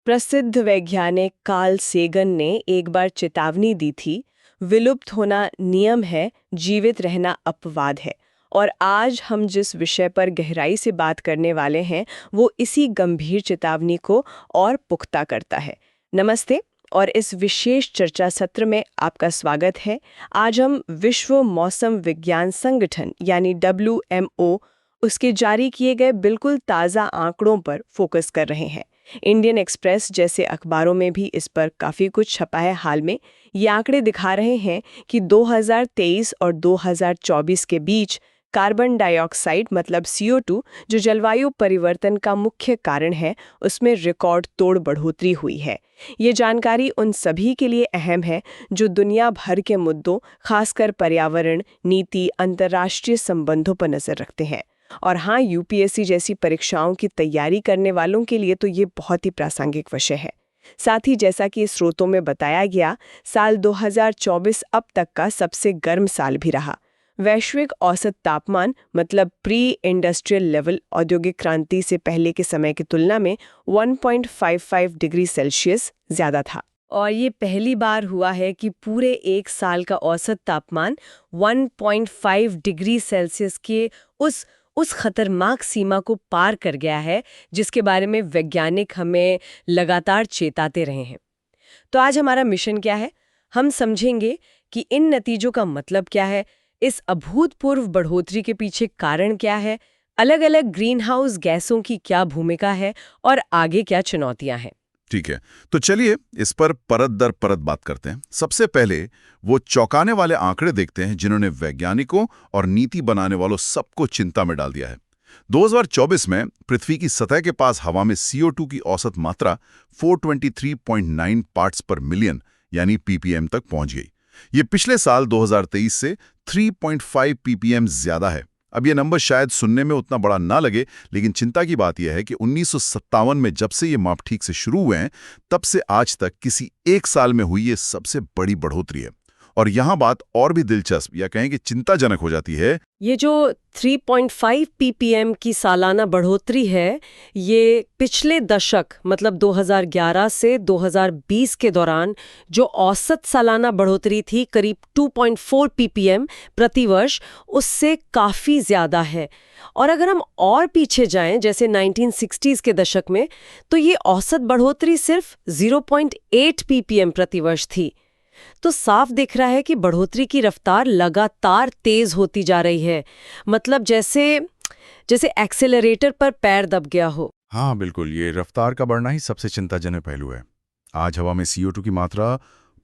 प्रसिद्ध वैज्ञानिक Carl Sagan ने एक बार चेतावनी दी थी, विलुप्त होना नियम है, जीवित रहना अपवाद है। और आज हम जिस विषय पर गहराई से बात करने वाले हैं, वो इसी गंभीर चेतावनी को और पुख्ता करता है। नमस्ते और इस विशेष चर्चा सत्र में आपका स्वागत है। आज हम विश्व मौसम विज्ञान संगठन यानी WMO उसके जारी किए गए बिल्कुल ताज़ा आंकड़ों पर फोकस कर रहे हैं। इंडियन एक्सप्रेस जैसे अखबारों में भी इस पर काफ़ी कुछ छपा है हाल में। ये आंकड़े दिखा रहे हैं कि 2023 और 2024 के बीच कार्बन डाइऑक्साइड मतलब CO2 जो जलवायु परिवर्तन का मुख्य कारण है, उसमें रिकॉर्ड तोड़ बढ़ोतरी हुई है। ये जानकारी उन सभी के लिए अहम है जो दुनिया भर के मुद्दों, खासकर पर्यावरण, नीति, अंतर्राष्ट्रीय संबंधों पर नजर रखते हैं। और हाँ, UPSC जैसी परीक्षाओं की तैयारी करने वालों के लिए तो ये बहुत ही प्रासंगिक विषय है। साथ ही जैसा कि स्रोतों में बताया गया, साल 2024 अब तक का सबसे गर्म साल भी रहा। वैश्विक औसत तापमान मतलब प्री इंडस्ट्रियल लेवल औद्योगिक क्रांति से पहले के समय की तुलना में 1.55 डिग्री सेल्सियस ज्यादा था। और ये पहली बार हुआ है कि पूरे एक साल का औसत तापमान 1.5 डिग्री सेल्सियस के उस खतरनाक सीमा को पार कर गया है, जिसके बारे में वैज्ञानिक हमें लगातार चेताते रहे हैं। तो आज हमारा मिशन क्या है? हम समझेंगे कि इन नतीजों का मतलब क्या है, इस अभूतपूर्व बढ़ोतरी के पीछे कारण क्या है, अलग-अलग ग्रीन हाउस गैसों की क्या भूमिका है और आगे क्या चुनौतियां हैं। ठीक है, तो चलिए इस पर परत दर परत बात करते हैं। सबसे पहले वो चौंकाने वाले आंकड़े देखते हैं जिन्होंने वैज्ञानिकों और नीति बनाने वालों सबको चिंता में डाल दिया है। 2024 में पृथ्वी की सतह के पास हवा में CO2 की औसत मात्रा 423.9 पार्ट्स पर मिलियन यानी ppm तक पहुंच गई। ये पिछले साल 2023 से 3.5 ppm ज्यादा है। अब ये नंबर शायद सुनने में उतना बड़ा ना लगे, लेकिन चिंता की बात यह है कि 1957 में जब से ये माप ठीक से शुरू हुए हैं, तब से आज तक किसी एक साल में हुई ये सबसे बड़ी बढ़ोतरी है। और यहाँ बात और भी दिलचस्प या कहें कि चिंताजनक हो जाती है। ये जो 3.5 ppm की सालाना बढ़ोतरी है, ये पिछले दशक मतलब 2011 से 2020 के दौरान जो औसत सालाना बढ़ोतरी थी करीब 2.4 ppm प्रति वर्ष, उससे काफ़ी ज़्यादा है। और अगर हम और पीछे जाएं जैसे 1960s के दशक में, तो ये औसत बढ़ोतरी सिर्फ 0.8 ppm प्रति वर्ष थी। तो साफ दिख रहा है कि बढ़ोतरी की रफ्तार लगातार तेज होती जा रही है, मतलब जैसे एक्सेलरेटर पर पैर दब गया हो। हाँ बिल्कुल, ये रफ्तार का बढ़ना ही सबसे चिंताजनक पहलू है। आज हवा में CO2 की मात्रा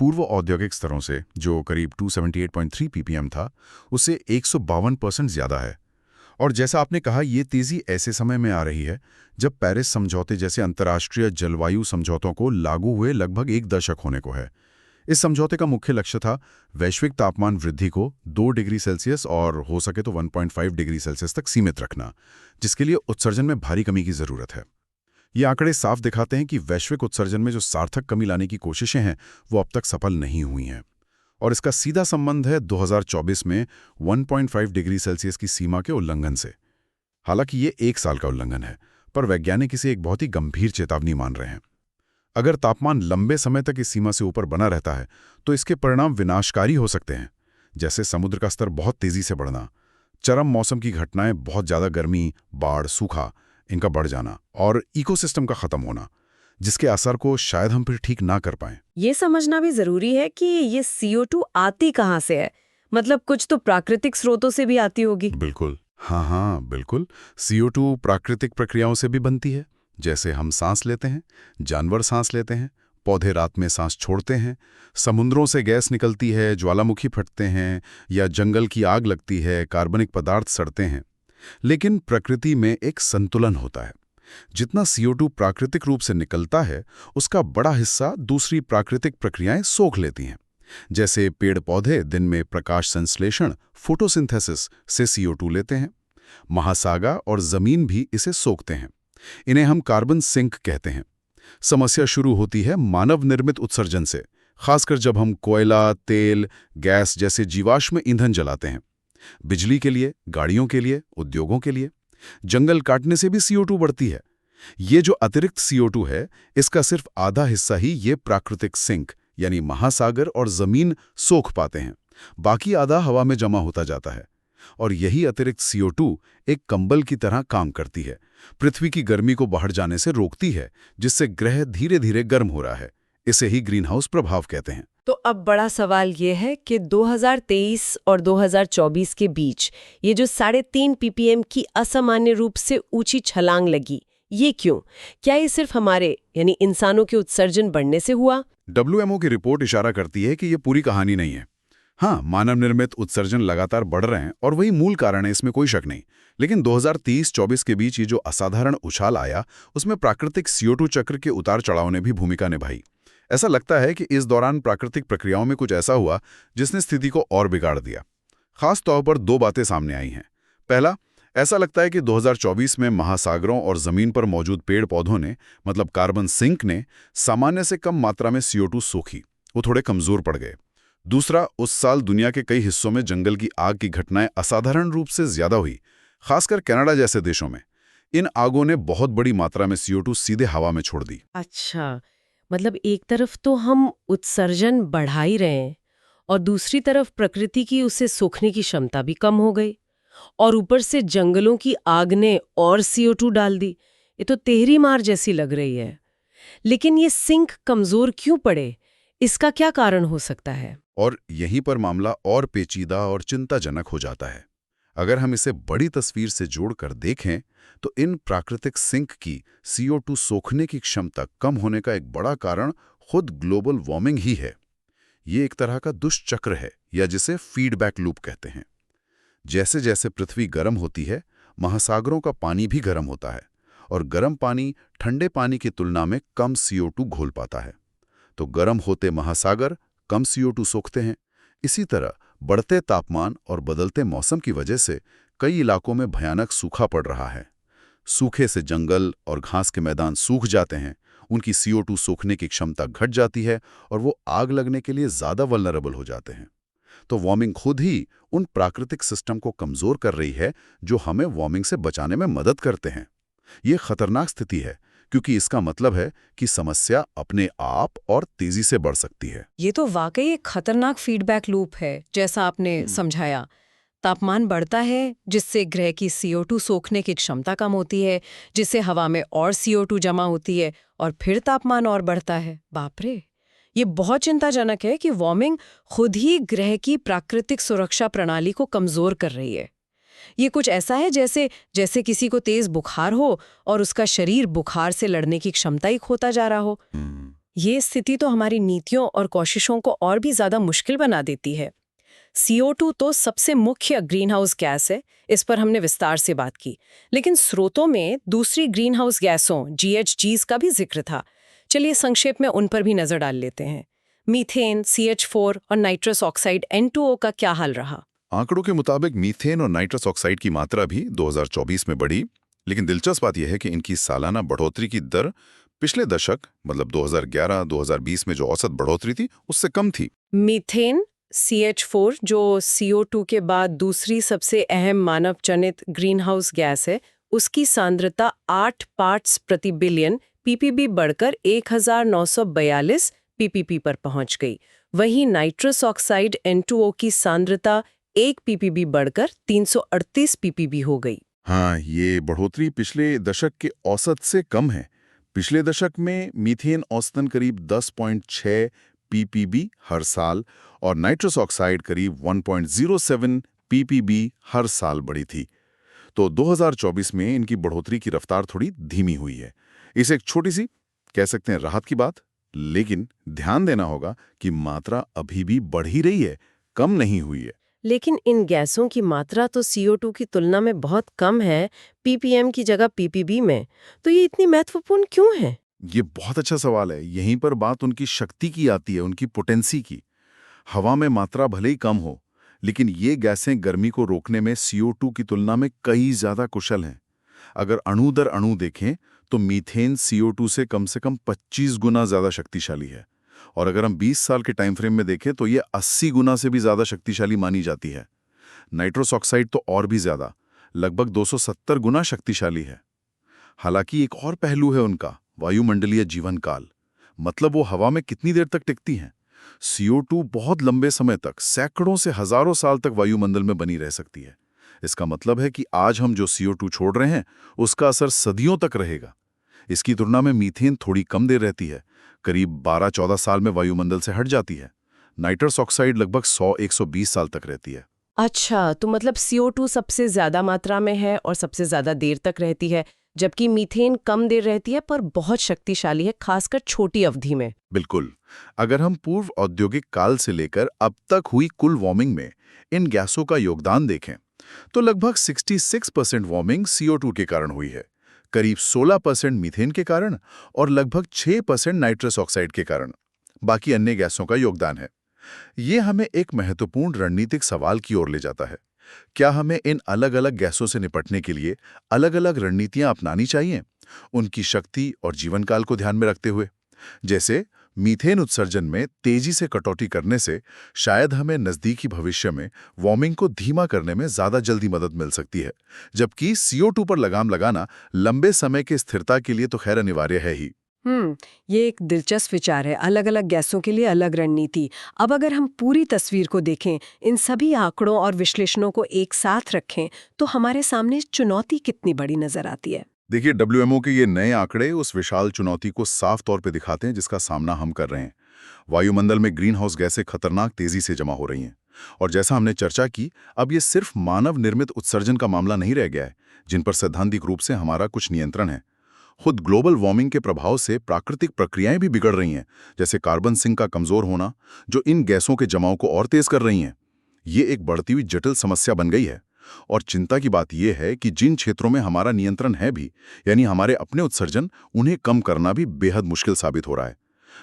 पूर्व औद्योगिक स्तरों से, जो करीब 278.3 ppm था, उससे 152% ज्यादा है। और जैसा आपने कहा, ये तेजी ऐसे समय में आ रही है जब पेरिस समझौते जैसे अंतर्राष्ट्रीय जलवायु समझौतों को लागू हुए लगभग एक दशक होने को है। इस समझौते का मुख्य लक्ष्य था वैश्विक तापमान वृद्धि को 2 डिग्री सेल्सियस और हो सके तो 1.5 डिग्री सेल्सियस तक सीमित रखना, जिसके लिए उत्सर्जन में भारी कमी की जरूरत है। ये आंकड़े साफ दिखाते हैं कि वैश्विक उत्सर्जन में जो सार्थक कमी लाने की कोशिशें हैं, वो अब तक सफल नहीं हुई हैं। और इसका सीधा संबंध है 2024 में 1.5 डिग्री सेल्सियस की सीमा के उल्लंघन से। हालांकि ये एक साल का उल्लंघन है, पर वैज्ञानिक इसे एक बहुत ही गंभीर चेतावनी मान रहे हैं। अगर तापमान लंबे समय तक इस सीमा से ऊपर बना रहता है, तो इसके परिणाम विनाशकारी हो सकते हैं, जैसे समुद्र का स्तर बहुत तेजी से बढ़ना, चरम मौसम की घटनाएं, बहुत ज्यादा गर्मी, बाढ़, सूखा, इनका बढ़ जाना और इकोसिस्टम का खत्म होना, जिसके असर को शायद हम फिर ठीक ना कर पाएं। ये समझना भी जरूरी है कि ये CO2 आती कहाँ से है, मतलब कुछ तो प्राकृतिक स्रोतों से भी आती होगी। बिल्कुल, हाँ बिल्कुल। CO2 प्राकृतिक प्रक्रियाओं से भी बनती है, जैसे हम सांस लेते हैं, जानवर सांस लेते हैं, पौधे रात में सांस छोड़ते हैं, समुद्रों से गैस निकलती है, ज्वालामुखी फटते हैं, या जंगल की आग लगती है, कार्बनिक पदार्थ सड़ते हैं। लेकिन प्रकृति में एक संतुलन होता है। जितना CO2 प्राकृतिक रूप से निकलता है, उसका बड़ा हिस्सा दूसरी प्राकृतिक प्रक्रियाएं सोख लेती हैं। जैसे पेड़ पौधे दिन में प्रकाश संश्लेषण फोटोसिंथेसिस से CO2 लेते हैं। महासागर और जमीन भी इसे सोखते हैं। इन्हें हम कार्बन सिंक कहते हैं। समस्या शुरू होती है मानव निर्मित उत्सर्जन से, खासकर जब हम कोयला, तेल, गैस जैसे जीवाश्म ईंधन जलाते हैं। बिजली के लिए, गाड़ियों के लिए, उद्योगों के लिए। जंगल काटने से भी CO2 बढ़ती है। ये जो अतिरिक्त CO2 है, इसका सिर्फ आधा हिस्सा ही ये प्राकृतिक सिंक यानी महासागर और जमीन सोख पाते हैं। बाकी आधा हवा में जमा होता जाता है। और यही अतिरिक्त CO2 एक कंबल की तरह काम करती है। पृथ्वी की गर्मी को बाहर जाने से रोकती है, जिससे ग्रह धीरे धीरे गर्म हो रहा है। इसे ही ग्रीन हाउस प्रभाव कहते हैं। तो अब बड़ा सवाल ये है कि 2023 और 2024 के बीच ये जो 3.5 ppm की असामान्य रूप से ऊंची छलांग लगी, ये क्यों? क्या ये सिर्फ हमारे यानी इंसानों के उत्सर्जन बढ़ने से हुआ? WMO की रिपोर्ट इशारा करती है कि ये पूरी कहानी नहीं है। हाँ, मानव निर्मित उत्सर्जन लगातार बढ़ रहे हैं और वही मूल कारण है, इसमें कोई शक नहीं। लेकिन 2030-24 के बीच ये जो असाधारण उछाल आया, उसमें प्राकृतिक CO2 चक्र के उतार चढ़ाव ने भी भूमिका निभाई। ऐसा लगता है कि इस दौरान प्राकृतिक प्रक्रियाओं में कुछ ऐसा हुआ जिसने स्थिति को और बिगाड़ दिया। खास तौर पर दो बातें सामने आई हैं। पहला, ऐसा लगता है कि 2024 में महासागरों और जमीन पर मौजूद पेड़ पौधों ने, मतलब कार्बन सिंक ने, सामान्य से कम मात्रा में CO2 सोखी। वो थोड़े कमजोर पड़ गए। दूसरा, उस साल दुनिया के कई हिस्सों में जंगल की आग की घटनाएं असाधारण रूप से ज्यादा हुई, खासकर कनाडा जैसे देशों में। इन आगों ने बहुत बड़ी मात्रा में CO2 सीधे हवा में छोड़ दी। अच्छा, मतलब एक तरफ तो हम उत्सर्जन बढ़ा ही रहे हैं और दूसरी तरफ प्रकृति की उसे सोखने की क्षमता भी कम हो गई, और ऊपर से जंगलों की आग ने और CO2 डाल दी। ये तो तेहरी मार जैसी लग रही है। लेकिन ये सिंक कमजोर क्यों पड़े? इसका क्या कारण हो सकता है? और यहीं पर मामला और पेचीदा और चिंताजनक हो जाता है। अगर हम इसे बड़ी तस्वीर से जोड़कर देखें तो इन प्राकृतिक सिंक की CO2 सोखने की क्षमता कम होने का एक बड़ा कारण खुद ग्लोबल वार्मिंग ही है। ये एक तरह का दुष्चक्र है, या जिसे फीडबैक लूप कहते हैं। जैसे जैसे पृथ्वी गर्म होती है, महासागरों का पानी भी गर्म होता है, और गर्म पानी ठंडे पानी की तुलना में कम CO2 घोल पाता है। तो गर्म होते महासागर कम CO2 सोखते हैं। इसी तरह बढ़ते तापमान और बदलते मौसम की वजह से कई इलाकों में भयानक सूखा पड़ रहा है। सूखे से जंगल और घास के मैदान सूख जाते हैं, उनकी CO2 सोखने की क्षमता घट जाती है और वो आग लगने के लिए ज़्यादा वल्नरेबल हो जाते हैं। तो वार्मिंग खुद ही उन प्राकृतिक सिस्टम को कमज़ोर कर रही है जो हमें वार्मिंग से बचाने में मदद करते हैं। ये खतरनाक स्थिति है, क्योंकि इसका मतलब है कि समस्या अपने आप और तेजी से बढ़ सकती है। ये तो वाकई एक खतरनाक फीडबैक लूप है, जैसा आपने समझाया। तापमान बढ़ता है, जिससे ग्रह की CO2 सोखने की क्षमता कम होती है, जिससे हवा में और CO2 जमा होती है, और फिर तापमान और बढ़ता है। बाप रे, ये बहुत चिंताजनक है कि वार्मिंग खुद ही ग्रह की प्राकृतिक सुरक्षा प्रणाली को कमजोर कर रही है। ये कुछ ऐसा है जैसे किसी को तेज बुखार हो और उसका शरीर बुखार से लड़ने की क्षमता ही खोता जा रहा हो। ये स्थिति तो हमारी नीतियों और कोशिशों को और भी ज्यादा मुश्किल बना देती है। CO2 तो सबसे मुख्य ग्रीन हाउस गैस है, इस पर हमने विस्तार से बात की। लेकिन स्रोतों में दूसरी ग्रीन हाउस गैसों GHGs का भी जिक्र था। चलिए संक्षेप में उन पर भी नजर डाल लेते हैं। मीथेन, CH4 और नाइट्रस ऑक्साइड N2O का क्या हाल रहा? आंकड़ों के मुताबिक मीथेन और नाइट्रस ऑक्साइड की मात्रा भी 2024 में बढ़ी, लेकिन दिलचस्प बात यह है कि इनकी सालाना बढ़ोतरी की दर पिछले दशक, मतलब 2011-2020 में जो औसत बढ़ोतरी थी, उससे कम थी। मीथेन, CH4 जो CO2 के बाद दूसरी सबसे अहम मानव जनित ग्रीन हाउस गैस है, उसकी सांद्रता 8 पार्ट्स प्रति बिलियन ppb बढ़कर 1942 ppb पर पहुंच गई। वहीं नाइट्रस ऑक्साइड N2O की सांद्रता 1 ppb बढ़कर 338 ppb हो गई। हाँ, ये बढ़ोतरी पिछले दशक के औसत से कम है। पिछले दशक में मीथेन औसतन करीब 10.6 ppb हर साल और नाइट्रस ऑक्साइड करीब 1.07 ppb हर साल बढ़ी थी। तो 2024 में इनकी बढ़ोतरी की रफ्तार थोड़ी धीमी हुई है। इसे एक छोटी सी, कह सकते हैं, राहत की बात, लेकिन ध्यान देना होगा कि मात्रा अभी भी बढ़ ही रही है, कम नहीं हुई है। लेकिन इन गैसों की मात्रा तो CO2 की तुलना में बहुत कम है, ppm की जगह ppb में। तो ये इतनी महत्वपूर्ण क्यों है? ये बहुत अच्छा सवाल है। यहीं पर बात उनकी शक्ति की आती है, उनकी पोटेंसी की। हवा में मात्रा भले ही कम हो, लेकिन ये गैसें गर्मी को रोकने में CO2 की तुलना में कई ज्यादा कुशल हैं। अगर अणु दर अणु देखें तो मीथेन CO2 से कम 25 गुना ज्यादा शक्तिशाली है, और अगर हम 20 साल के टाइम फ्रेम में देखें तो ये 80 गुना से भी ज्यादा शक्तिशाली मानी जाती है। नाइट्रस ऑक्साइड तो और भी ज्यादा, लगभग 270 गुना शक्तिशाली है। हालांकि एक और पहलू है उनका, वायुमंडलीय जीवन काल। मतलब वो हवा में कितनी देर तक टिकती हैं। CO2 बहुत लंबे समय तक, सैकड़ों से हजारों साल तक वायुमंडल में बनी रह सकती है। इसका मतलब है कि आज हम जो CO2 छोड़ रहे हैं, उसका असर सदियों तक रहेगा। इसकी तुलना में मीथेन थोड़ी कम देर रहती है, करीब 12-14 साल में वायुमंडल से हट जाती है। नाइट्रस ऑक्साइड लगभग 100-120 साल तक रहती है। अच्छा, तो मतलब CO2 सबसे ज्यादा मात्रा में है और सबसे ज्यादा देर तक रहती है, जबकि मीथेन कम देर रहती है पर बहुत शक्तिशाली है, खासकर छोटी अवधि में। बिल्कुल। अगर हम पूर्व औद्योगिक काल से लेकर अब तक हुई कुल वार्मिंग में इन गैसों का योगदान देखें, तो लगभग 66% वार्मिंग CO2 के कारण हुई है, करीब 16% मीथेन के कारण और लगभग 6% नाइट्रस ऑक्साइड के कारण। बाकी अन्य गैसों का योगदान है। ये हमें एक महत्वपूर्ण रणनीतिक सवाल की ओर ले जाता है। क्या हमें इन अलग-अलग गैसों से निपटने के लिए अलग-अलग रणनीतियां अपनानी चाहिए, उनकी शक्ति और जीवनकाल को ध्यान में रखते हुए? जैसे मीथेन उत्सर्जन में तेजी से कटौती करने से शायद हमें नजदीकी भविष्य में वार्मिंग को धीमा करने में ज्यादा जल्दी मदद मिल सकती है, जबकि CO2 पर लगाम लगाना लंबे समय की स्थिरता के लिए तो खैर अनिवार्य है ही। ये एक दिलचस्प विचार है, अलग अलग गैसों के लिए अलग रणनीति। अब अगर हम पूरी तस्वीर को देखें, इन सभी आंकड़ों और विश्लेषणों को एक साथ रखें, तो हमारे सामने चुनौती कितनी बड़ी नजर आती है। देखिए, WMO के ये नए आंकड़े उस विशाल चुनौती को साफ तौर पे दिखाते हैं जिसका सामना हम कर रहे हैं। वायुमंडल में ग्रीन हाउस गैसें खतरनाक तेजी से जमा हो रही हैं। और जैसा हमने चर्चा की, अब ये सिर्फ मानव निर्मित उत्सर्जन का मामला नहीं रह गया है, जिन पर सैद्धांतिक रूप से हमारा कुछ नियंत्रण है। खुद ग्लोबल वार्मिंग के प्रभाव से प्राकृतिक प्रक्रियाएं भी बिगड़ रही हैं, जैसे कार्बन सिंक का कमजोर होना, जो इन गैसों के जमाव को और तेज कर रही हैं। ये एक बढ़ती हुई जटिल समस्या बन गई है। और चिंता की बात यह है कि जिन क्षेत्रों में हमारा नियंत्रण है भी, यानी हमारे अपने उत्सर्जन, उन्हें कम करना भी बेहद मुश्किल साबित हो रहा है।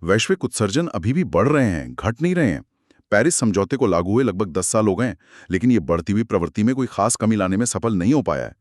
वैश्विक उत्सर्जन अभी भी बढ़ रहे हैं, घट नहीं रहे हैं। पेरिस समझौते को लागू हुए लगभग 10 साल हो गए हैं, लेकिन ये बढ़ती हुई प्रवृत्ति में कोई खास कमी लाने में सफल नहीं हो पाया है।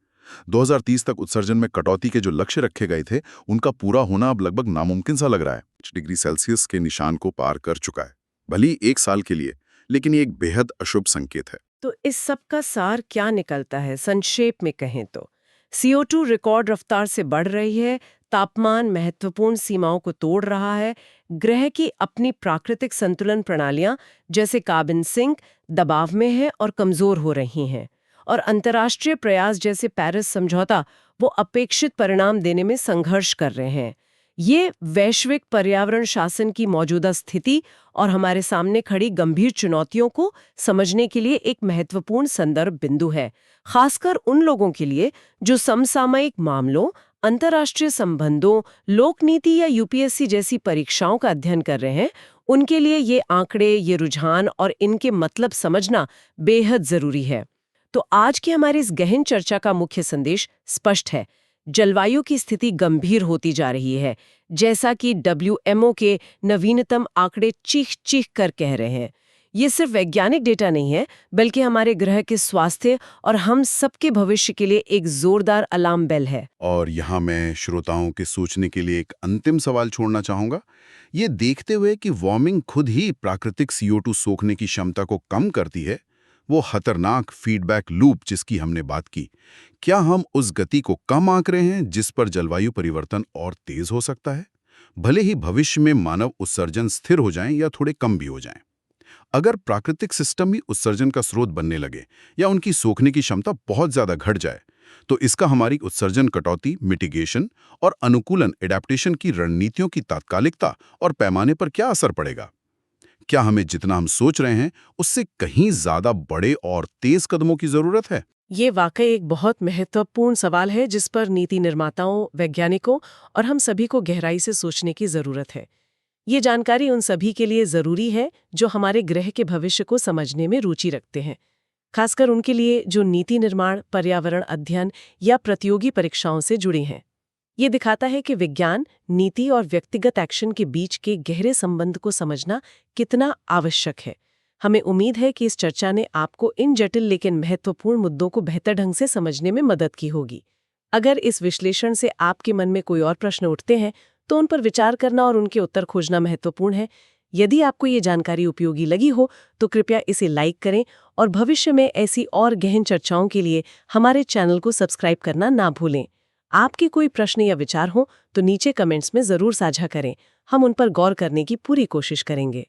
2030 तक उत्सर्जन में कटौती के जो लक्ष्य रखे गए थे, उनका पूरा होना अब लगभग नामुमकिन सा लग रहा है। 5 डिग्री सेल्सियस के निशान को पार कर चुका है, भले ही 1 साल के लिए, लेकिन ये एक बेहद अशुभ संकेत है। तो इस सब का सार क्या निकलता है, संक्षेप में कहें तो? CO2 रिकॉर्ड रफ्तार से बढ़ रही है, तापमान महत्वपूर्ण सीमाओं को तोड़ रहा है, ग्रह की अपनी प्राकृतिक संतुलन प्रणालियां जैसे कार्बन सिंक दबाव में है और कमजोर हो रही हैं, और अंतर्राष्ट्रीय प्रयास जैसे पेरिस समझौता वो अपेक्षित परिणाम देने में संघर्ष कर रहे हैं। ये वैश्विक पर्यावरण शासन की मौजूदा स्थिति और हमारे सामने खड़ी गंभीर चुनौतियों को समझने के लिए एक महत्वपूर्ण संदर्भ बिंदु है, खासकर उन लोगों के लिए जो समसामयिक मामलों, अंतर्राष्ट्रीय संबंधों, लोकनीति या UPSC जैसी परीक्षाओं का अध्ययन कर रहे हैं। उनके लिए ये आंकड़े, ये रुझान और इनके मतलब समझना बेहद जरूरी है। तो आज की हमारी इस गहन चर्चा का मुख्य संदेश स्पष्ट है। जलवायु की स्थिति गंभीर होती जा रही है, जैसा कि WMO के नवीनतम आंकड़े चीख चीख कर कह रहे हैं। ये सिर्फ वैज्ञानिक डेटा नहीं है, बल्कि हमारे ग्रह के स्वास्थ्य और हम सबके भविष्य के लिए एक जोरदार अलार्म बेल है। और यहाँ मैं श्रोताओं के सोचने के लिए एक अंतिम सवाल छोड़ना चाहूंगा। ये देखते हुए कि वार्मिंग खुद ही प्राकृतिक CO2 सोखने की क्षमता को कम करती है, वो खतरनाक फीडबैक लूप जिसकी हमने बात की, क्या हम उस गति को कम आंक रहे हैं जिस पर जलवायु परिवर्तन और तेज हो सकता है, भले ही भविष्य में मानव उत्सर्जन स्थिर हो जाएं या थोड़े कम भी हो जाएं? अगर प्राकृतिक सिस्टम ही उत्सर्जन का स्रोत बनने लगे या उनकी सोखने की क्षमता बहुत ज्यादा घट जाए, तो इसका हमारी उत्सर्जन कटौती, मिटिगेशन और अनुकूलन एडेप्टेशन की रणनीतियों की तात्कालिकता और पैमाने पर क्या असर पड़ेगा? क्या हमें जितना हम सोच रहे हैं उससे कहीं ज्यादा बड़े और तेज कदमों की जरूरत है? ये वाकई एक बहुत महत्वपूर्ण सवाल है जिस पर नीति निर्माताओं, वैज्ञानिकों और हम सभी को गहराई से सोचने की जरूरत है। ये जानकारी उन सभी के लिए जरूरी है जो हमारे ग्रह के भविष्य को समझने में रुचि रखते हैं, खासकर उनके लिए जो नीति निर्माण, पर्यावरण अध्ययन या प्रतियोगी परीक्षाओं से जुड़े हैं। ये दिखाता है कि विज्ञान, नीति और व्यक्तिगत एक्शन के बीच के गहरे संबंध को समझना कितना आवश्यक है। हमें उम्मीद है कि इस चर्चा ने आपको इन जटिल लेकिन महत्वपूर्ण मुद्दों को बेहतर ढंग से समझने में मदद की होगी। अगर इस विश्लेषण से आपके मन में कोई और प्रश्न उठते हैं, तो उन पर विचार करना और उनके उत्तर खोजना महत्वपूर्ण है। यदि आपको ये जानकारी उपयोगी लगी हो, तो कृपया इसे लाइक करें और भविष्य में ऐसी और गहन चर्चाओं के लिए हमारे चैनल को सब्सक्राइब करना ना भूलें। आपके कोई प्रश्न या विचार हो तो नीचे कमेंट्स में ज़रूर साझा करें। हम उन पर गौर करने की पूरी कोशिश करेंगे।